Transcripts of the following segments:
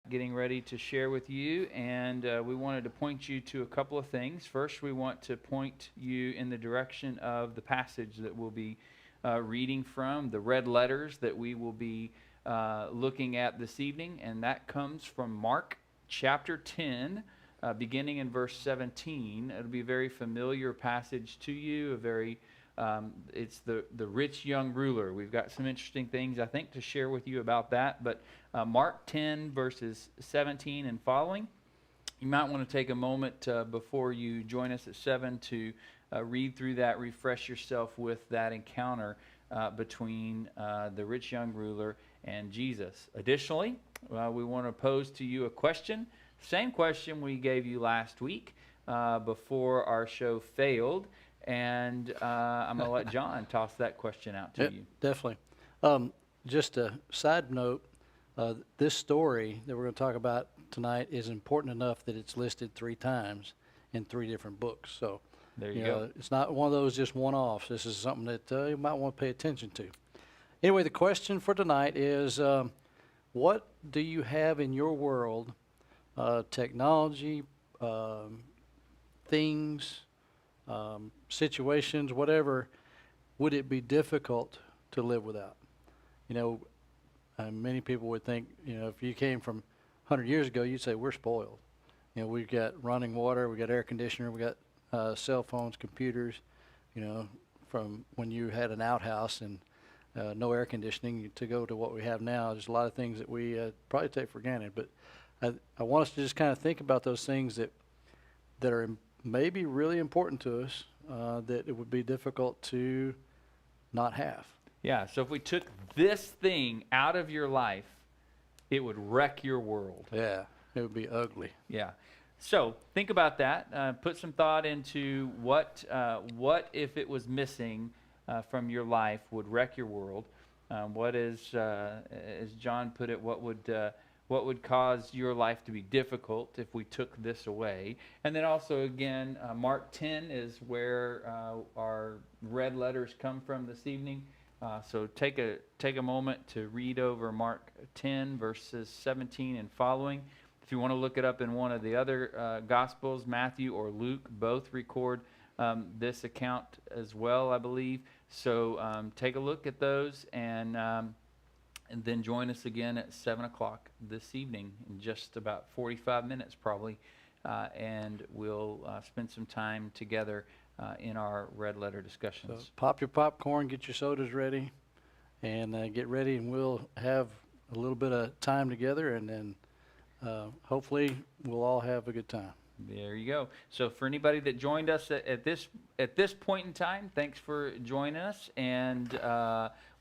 getting ready to share with you, and we wanted to point you to a couple of things. First, we want to point you in the direction of the passage that we'll be reading from, the red letters that we will be looking at this evening, and that comes from Mark chapter 10, beginning in verse 17. It'll be a very familiar passage to you, it's the rich young ruler. We've got some interesting things, I think, to share with you about that. But Mark 10, verses 17 and following. You might want to take a moment before you join us at 7 to read through that, refresh yourself with that encounter between the rich young ruler and Jesus. Additionally, we want to pose to you a question. Same question we gave you last week before our show failed. And I'm going to let John toss that question out to you. Definitely. Just a side note, this story that we're going to talk about tonight is important enough that it's listed 3 times in 3 different books. So there you go. It's not one of those just one-offs. This is something that you might want to pay attention to. Anyway, the question for tonight is, what do you have in your world, technology, things, situations, whatever, would it be difficult to live without? Many people would think, if you came from 100 years ago, you'd say we're spoiled. We've got running water, we've got air conditioner, we've got cell phones, computers, from when you had an outhouse and no air conditioning to go to what we have now. There's a lot of things that we probably take for granted, but I want us to just kind of think about those things that are maybe really important to us, that it would be difficult to not have. Yeah, so if we took this thing out of your life, it would wreck your world. Yeah, it would be ugly. Yeah. So think about that. Put some thought into what if it was missing from your life would wreck your world. What is, as John put it, what would cause your life to be difficult if we took this away? And then also, again, Mark 10 is where our red letters come from this evening. So take a moment to read over Mark 10, verses 17 and following. If you want to look it up in one of the other Gospels, Matthew or Luke, both record this account as well, I believe. So take a look at those and then join us again at 7 o'clock this evening in just about 45 minutes probably. And we'll spend some time together in our red letter discussions. So pop your popcorn, get your sodas ready, and get ready, and we'll have a little bit of time together, and then hopefully we'll all have a good time. There you go. So for anybody that joined us at this point in time, thanks for joining us, and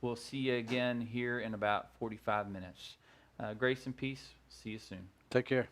we'll see you again here in about 45 minutes. Grace and peace. See you soon. Take care.